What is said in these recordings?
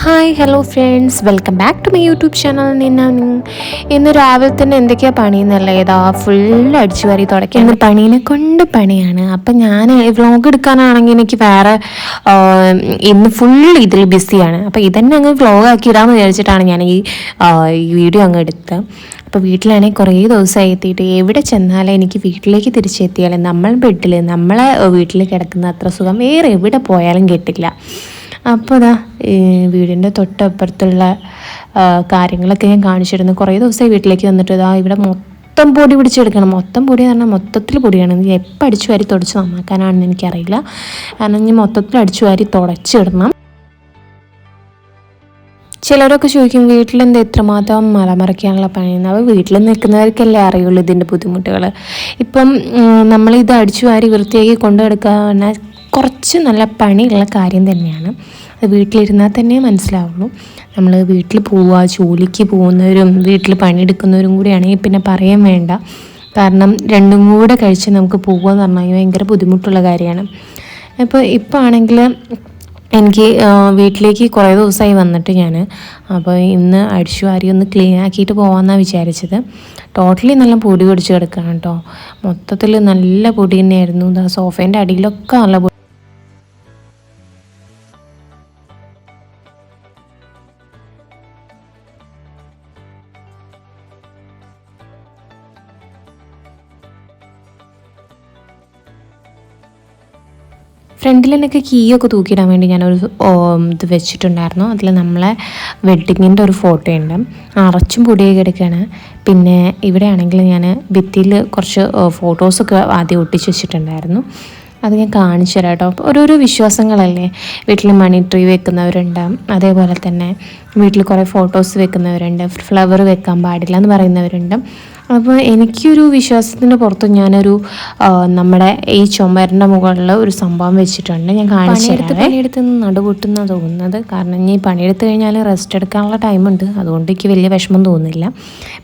Hi hello friends, welcome back to my YouTube channel. ഇന്ന് രാവിലെ തന്നെ എന്തൊക്കെയാണ് പണിയെന്നല്ല, ഏതാ ഫുൾ അടിച്ചു വാരി തുടയ്ക്കുക. ഇന്ന് പണീനെ കൊണ്ട് പണിയാണ്. അപ്പം ഞാൻ വ്ളോഗ് എടുക്കാനാണെങ്കിൽ എനിക്ക് വേറെ ഇന്ന് ഫുൾ ഇതിൽ ബിസിയാണ്. അപ്പോൾ ഇതന്നെ അങ്ങ് വ്ളോഗ് ആക്കി ഇടാമെന്ന് വിചാരിച്ചിട്ടാണ് ഞാൻ ഈ വീഡിയോ അങ്ങ് എടുത്തത്. അപ്പോൾ വീട്ടിലാണെങ്കിൽ കുറേ ദിവസമായി എത്തിയിട്ട് എവിടെ ചെന്നാലും എനിക്ക് വീട്ടിലേക്ക് തിരിച്ചെത്തിയാലും നമ്മൾ ബെഡിൽ നമ്മളെ വീട്ടിൽ കിടക്കുന്ന അത്ര സുഖം വേറെ എവിടെ പോയാലും കിട്ടില്ല. അപ്പോൾ ഇതാ വീടിൻ്റെ തൊട്ടപ്പുറത്തുള്ള കാര്യങ്ങളൊക്കെ ഞാൻ കാണിച്ചിരുന്നു. കുറേ ദിവസമായി വീട്ടിലേക്ക് വന്നിട്ട് ഇതാ ഇവിടെ മൊത്തം പൊടി പിടിച്ചെടുക്കണം. മൊത്തം പൊടി എന്ന് പറഞ്ഞാൽ മൊത്തത്തിൽ പൊടിയാണ്. എപ്പോൾ അടിച്ചു വാരി തുടച്ച് നന്നാക്കാനാണെന്ന് എനിക്കറിയില്ല. കാരണം ഇനി മൊത്തത്തിൽ അടിച്ചു വാരി തുടച്ചിടണം. ചിലരൊക്കെ ചോദിക്കും വീട്ടിലെന്താ ഇത്രമാത്രം മലമറിക്കാനുള്ള പണിയെന്ന്. അപ്പോൾ വീട്ടിൽ നിൽക്കുന്നവർക്കല്ലേ അറിയുള്ളൂ ഇതിൻ്റെ ബുദ്ധിമുട്ടുകൾ. ഇപ്പം നമ്മളിത് അടിച്ചു വാരി വൃത്തിയാക്കി കൊണ്ടുനടക്കുക പറഞ്ഞാൽ കുറച്ച് നല്ല പണിയുള്ള കാര്യം തന്നെയാണ്. അത് വീട്ടിലിരുന്നാൽ തന്നെ മനസ്സിലാവുള്ളൂ. നമ്മൾ വീട്ടിൽ പോവുക, ജോലിക്ക് പോകുന്നവരും വീട്ടിൽ പണിയെടുക്കുന്നവരും കൂടിയാണെങ്കിൽ പിന്നെ പറയാൻ വേണ്ട. കാരണം രണ്ടും കൂടെ കഴിച്ച് നമുക്ക് പോകുക എന്ന് പറഞ്ഞാൽ ഭയങ്കര ബുദ്ധിമുട്ടുള്ള കാര്യമാണ്. ഇപ്പോൾ ആണെങ്കിൽ എനിക്ക് വീട്ടിലേക്ക് കുറേ ദിവസമായി വന്നിട്ട് അപ്പോൾ ഇന്ന് അടിച്ചു വാരി ഒന്ന് ക്ലീൻ ആക്കിയിട്ട് പോകാമെന്നാണ് വിചാരിച്ചത്. ടോട്ടലി നല്ല പൊടി പിടിച്ച് കിടക്കുകയാണ് കേട്ടോ. മൊത്തത്തിൽ നല്ല പൊടി തന്നെയായിരുന്നു. സോഫേൻ്റെ അടിയിലൊക്കെ നല്ല പൊടി. ഫ്രണ്ടിൽ എനിക്ക് കീയൊക്കെ തൂക്കിയിടാൻ വേണ്ടി ഞാനൊരു ഇത് വെച്ചിട്ടുണ്ടായിരുന്നു. അതിൽ നമ്മളെ വെഡ്ഡിങ്ങിൻ്റെ ഒരു ഫോട്ടോ ഉണ്ട്. അറച്ചും പൊടിയൊക്കെ എടുക്കുകയാണ്. പിന്നെ ഇവിടെ ആണെങ്കിൽ ഞാൻ ഭിത്തിയിൽ കുറച്ച് ഫോട്ടോസൊക്കെ ആദ്യം ഒട്ടിച്ച് വെച്ചിട്ടുണ്ടായിരുന്നു. അത് ഞാൻ കാണിച്ചു തരാം കേട്ടോ. ഓരോരോ വിശ്വാസങ്ങളല്ലേ. വീട്ടിൽ മണി ട്രീ വെക്കുന്നവരുണ്ട്, അതേപോലെ തന്നെ വീട്ടിൽ കുറേ ഫോട്ടോസ് വെക്കുന്നവരുണ്ട്, ഫ്ലവർ വെക്കാൻ പാടില്ല എന്ന് പറയുന്നവരുണ്ട്. അപ്പോൾ എനിക്കൊരു വിശ്വാസത്തിൻ്റെ പുറത്ത് ഞാനൊരു നമ്മുടെ ഈ ചുമരിൻ്റെ മുകളിൽ ഒരു സംഭവം വെച്ചിട്ടുണ്ട്. ഞാൻ പണിയെടുത്ത് നടുപൊട്ടുന്ന തോന്നുന്നത്. കാരണം ഇനി പണിയെടുത്ത് കഴിഞ്ഞാൽ റെസ്റ്റ് എടുക്കാനുള്ള ടൈമുണ്ട്. അതുകൊണ്ട് എനിക്ക് വലിയ വിഷമം തോന്നുന്നില്ല.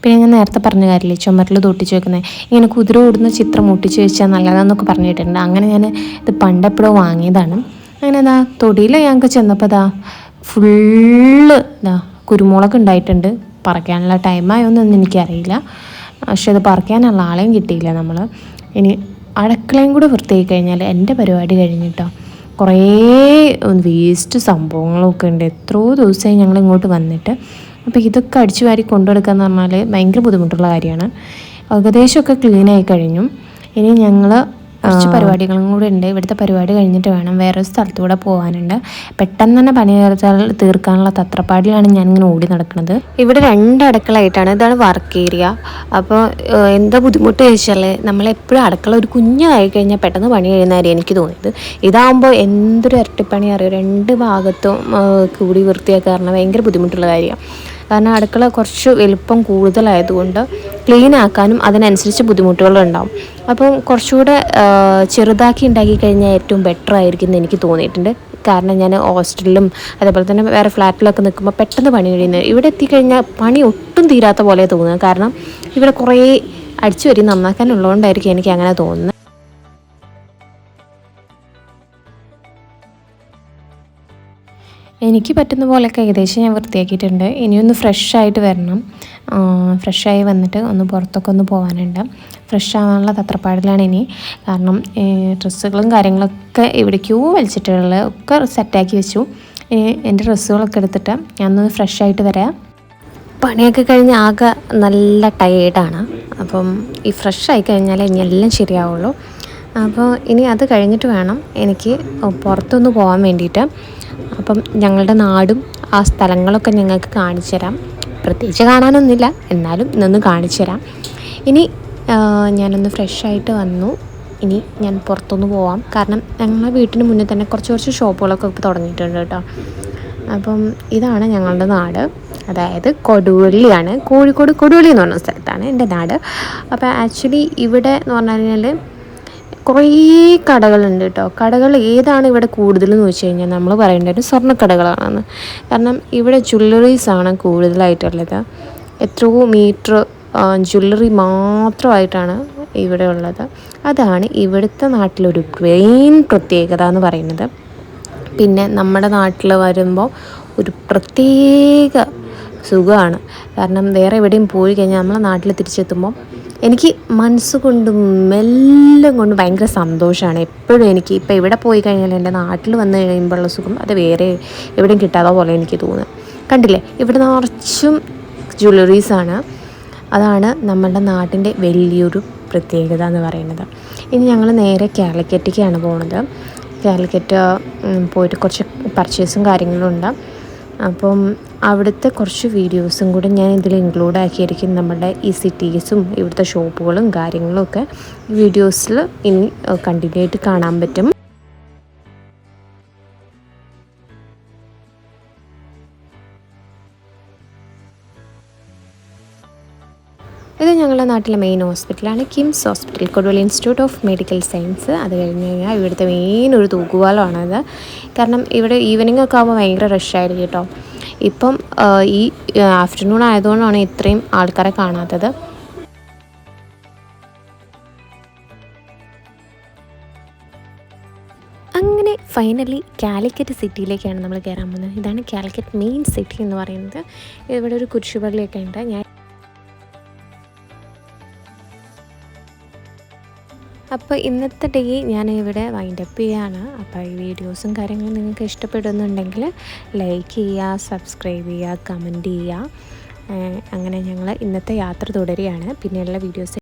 പിന്നെ ഞാൻ നേരത്തെ പറഞ്ഞ കാര്യമില്ലേ, ചുമരിൽ തൊട്ടിച്ച് വെക്കുന്നത്, ഇങ്ങനെ കുതിര ഓടുന്ന ചിത്രം ഒട്ടിച്ച് വെച്ചാൽ നല്ലതാണെന്നൊക്കെ പറഞ്ഞിട്ടുണ്ട്. അങ്ങനെ ഞാൻ ഇത് പണ്ടെപ്പോഴോ വാങ്ങിയതാണ്. അങ്ങനെ തൊടിയിൽ ഞങ്ങൾക്ക് ചെന്നപ്പോൾ ഫുള്ള് കുരുമുളക് ഉണ്ടായിട്ടുണ്ട്. പറിക്കാനുള്ള ടൈമായോന്നൊന്നും എനിക്കറിയില്ല. പക്ഷെ അത് പറിക്കാനുള്ള ആളെയും കിട്ടിയില്ല. നമ്മൾ ഇനി അടുക്കളയും കൂടെ വൃത്തിയായി കഴിഞ്ഞാൽ എൻ്റെ പരിപാടി കഴിഞ്ഞിട്ടോ. കുറേ വേസ്റ്റ് സംഭവങ്ങളൊക്കെ ഉണ്ട്. എത്രയോ ദിവസമായി ഞങ്ങൾ ഇങ്ങോട്ട് വന്നിട്ട്. അപ്പോൾ ഇതൊക്കെ അടിച്ചു വാരി കൊണ്ടുകൊടുക്കുക എന്ന് പറഞ്ഞാൽ ഭയങ്കര ബുദ്ധിമുട്ടുള്ള കാര്യമാണ്. ഏകദേശമൊക്കെ ക്ലീനായി കഴിഞ്ഞു. ഇനി ഞങ്ങൾ കുറച്ച് പരിപാടികളും കൂടെ ഉണ്ട്. ഇവിടുത്തെ പരിപാടി കഴിഞ്ഞിട്ട് വേണം വേറൊരു സ്ഥലത്തൂടെ പോകാനുണ്ട്. പെട്ടെന്ന് തന്നെ പണി തീർക്കാനുള്ള തത്രപ്പാടിലാണ് ഞാനിങ്ങനെ ഓടി നടക്കുന്നത്. ഇവിടെ 2 അടുക്കളയായിട്ടാണ്. ഇതാണ് വർക്ക് ഏരിയ. അപ്പോൾ എന്താ ബുദ്ധിമുട്ട് ചോദിച്ചാൽ നമ്മളെപ്പോഴും അടുക്കള ഒരു കുഞ്ഞായി കഴിഞ്ഞാൽ പെട്ടെന്ന് പണി കഴിയുന്ന കാര്യം എനിക്ക് തോന്നിയത്. ഇതാകുമ്പോൾ എന്തൊരു ഇരട്ടിപ്പണി അറിയാം. 2 ഭാഗത്തും കൂടി വൃത്തിയാക്കുക പറഞ്ഞാൽ ഭയങ്കര ബുദ്ധിമുട്ടുള്ള കാര്യമാണ്. കാരണം അടുക്കള കുറച്ച് വലുപ്പം കൂടുതലായതുകൊണ്ട് ക്ലീൻ ആക്കാനും അതിനനുസരിച്ച് ബുദ്ധിമുട്ടുകളുണ്ടാവും. അപ്പം കുറച്ചുകൂടെ ചെറുതാക്കി ഉണ്ടാക്കി കഴിഞ്ഞാൽ ഏറ്റവും ബെറ്റർ ആയിരിക്കും എന്ന് എനിക്ക് തോന്നിയിട്ടുണ്ട്. കാരണം ഞാൻ ഹോസ്റ്റലിലും അതേപോലെ തന്നെ വേറെ ഫ്ലാറ്റിലൊക്കെ നിൽക്കുമ്പോൾ പെട്ടെന്ന് പണി കഴിയുന്നത്. ഇവിടെ എത്തിക്കഴിഞ്ഞാൽ പണി ഒട്ടും തീരാത്ത പോലെ തോന്നുക. കാരണം ഇവിടെ കുറേ അടിച്ചു വരി നന്നാക്കാനുള്ളതുകൊണ്ടായിരിക്കും എനിക്ക് അങ്ങനെ തോന്നുന്നത്. എനിക്ക് പറ്റുന്ന പോലെയൊക്കെ ഏകദേശം ഞാൻ വൃത്തിയാക്കിയിട്ടുണ്ട്. ഇനിയൊന്ന് ഫ്രഷായിട്ട് വരണം. ഫ്രഷായി വന്നിട്ട് ഒന്ന് പുറത്തൊക്കെ ഒന്ന് പോകാനുണ്ട്. ഫ്രഷ് ആവാനുള്ള തത്രപ്പാടിലാണ് ഇനി. കാരണം ഡ്രസ്സുകളും കാര്യങ്ങളൊക്കെ എവിടേക്കോ വലിച്ചിട്ടുള്ളത് ഒക്കെ സെറ്റാക്കി വെച്ചു. എൻ്റെ ഡ്രസ്സുകളൊക്കെ എടുത്തിട്ട് ഞാനൊന്ന് ഫ്രഷായിട്ട് വരാം. പണിയൊക്കെ കഴിഞ്ഞ് ആകെ നല്ല ടയേർഡാണ്. അപ്പം ഈ ഫ്രഷായി കഴിഞ്ഞാൽ ഇനി എല്ലാം ശരിയാവുള്ളൂ. അപ്പോൾ ഇനി അത് കഴിഞ്ഞിട്ട് വേണം എനിക്ക് പുറത്തൊന്ന് പോകാൻ വേണ്ടിയിട്ട്. അപ്പം ഞങ്ങളുടെ നാടും ആ സ്ഥലങ്ങളൊക്കെ ഞങ്ങൾക്ക് കാണിച്ചു തരാം. പ്രത്യേകിച്ച് കാണാനൊന്നുമില്ല, എന്നാലും ഇന്നൊന്ന് കാണിച്ചു തരാം. ഇനി ഞാനൊന്ന് ഫ്രഷായിട്ട് വന്നു. ഇനി ഞാൻ പുറത്തൊന്ന് പോവാം. കാരണം ഞങ്ങളുടെ വീട്ടിന് മുന്നിൽ തന്നെ കുറച്ച് ഷോപ്പുകളൊക്കെ ഇപ്പോൾ തുടങ്ങിയിട്ടുണ്ട് കേട്ടോ. അപ്പം ഇതാണ് ഞങ്ങളുടെ നാട്. അതായത് കൊടുവള്ളിയാണ്. കോഴിക്കോട് കൊടുവള്ളി എന്ന് പറഞ്ഞ സ്ഥലത്താണ് എൻ്റെ നാട്. അപ്പോൾ ആക്ച്വലി ഇവിടെ എന്ന് പറഞ്ഞു കഴിഞ്ഞാൽ കുറേ കടകളുണ്ട് കേട്ടോ. കടകൾ ഏതാണ് ഇവിടെ കൂടുതലെന്ന് വെച്ച് കഴിഞ്ഞാൽ നമ്മൾ പറയേണ്ടത് സ്വർണ്ണക്കടകളാണെന്ന്. കാരണം ഇവിടെ ജ്വല്ലറീസാണ് കൂടുതലായിട്ടുള്ളത്. എത്രയോ മീറ്റർ ജ്വല്ലറി മാത്രമായിട്ടാണ് ഇവിടെ ഉള്ളത്. അതാണ് ഇവിടുത്തെ നാട്ടിലൊരു മെയിൻ പ്രത്യേകത എന്ന് പറയുന്നത്. പിന്നെ നമ്മുടെ നാട്ടിൽ വരുമ്പോൾ ഒരു പ്രത്യേക സുഖമാണ്. കാരണം വേറെ എവിടെയും പോയി കഴിഞ്ഞാൽ നമ്മളെ നാട്ടിൽ തിരിച്ചെത്തുമ്പം എനിക്ക് മനസ്സുകൊണ്ടും എല്ലാം കൊണ്ടും ഭയങ്കര സന്തോഷമാണ് എപ്പോഴും. എനിക്ക് ഇപ്പോൾ എവിടെ പോയി കഴിഞ്ഞാലും എൻ്റെ നാട്ടിൽ വന്ന് കഴിയുമ്പോഴുള്ള സുഖം അത് വേറെ എവിടെയും കിട്ടാത്ത പോലെ എനിക്ക് തോന്നുക. കണ്ടില്ലേ, ഇവിടെ നിറച്ചും ജ്വല്ലറീസാണ്. അതാണ് നമ്മളുടെ നാട്ടിൻ്റെ വലിയൊരു പ്രത്യേകത എന്ന് പറയുന്നത്. ഇനി ഞങ്ങൾ നേരെ കാലിക്കറ്റിലേക്കാണ് പോകുന്നത്. കാലിക്കറ്റ് പോയിട്ട് കുറച്ച് പർച്ചേസും കാര്യങ്ങളും ഉണ്ട്. അപ്പം അവിടുത്തെ കുറച്ച് വീഡിയോസും കൂടെ ഞാൻ ഇതിൽ ഇൻക്ലൂഡ് ആക്കിയിരിക്കും. നമ്മുടെ ഈ സിറ്റീസും ഇവിടുത്തെ ഷോപ്പുകളും കാര്യങ്ങളും ഒക്കെ വീഡിയോസിൽ ഇനി കണ്ടിന്യൂ ആയിട്ട് കാണാൻ പറ്റും. ഇത് ഞങ്ങളുടെ നാട്ടിലെ മെയിൻ ഹോസ്പിറ്റലാണ്, KIMS hospital, Koduvally institute of medical science. അത് കഴിഞ്ഞ് കഴിഞ്ഞാൽ ഇവിടുത്തെ മെയിൻ ഒരു തൂക്കുപാലമാണത്. കാരണം ഇവിടെ ഈവനിങ് ഒക്കെ ആകുമ്പോൾ ഭയങ്കര റഷായിരിക്കും കേട്ടോ. ഇപ്പം ഈ ആഫ്റ്റർനൂൺ ആയതുകൊണ്ടാണ് ഇത്രയും ആൾക്കാരെ കാണാത്തത്. അങ്ങനെ ഫൈനലി കാലിക്കറ്റ് സിറ്റിയിലേക്കാണ് നമ്മൾ കയറാൻ പോകുന്നത്. ഇതാണ് കാലിക്കറ്റ് മെയിൻ സിറ്റി എന്ന് പറയുന്നത്. ഇവിടെ ഒരു കുരിശുപള്ളിയൊക്കെ ഉണ്ട്. അപ്പോൾ ഇന്നത്തെ ഡേ ഞാൻ ഇവിടെ വൈൻഡപ്പ് ചെയ്യുകയാണ്. അപ്പോൾ ഈ വീഡിയോസും കാര്യങ്ങളും നിങ്ങൾക്ക് ഇഷ്ടപ്പെടുന്നുണ്ടെങ്കിൽ ലൈക്ക് ചെയ്യുക, സബ്സ്ക്രൈബ് ചെയ്യുക, കമൻറ്റ് ചെയ്യുക. അങ്ങനെ ഞങ്ങൾ ഇന്നത്തെ യാത്ര തുടരുകയാണ്. പിന്നെയുള്ള വീഡിയോസ്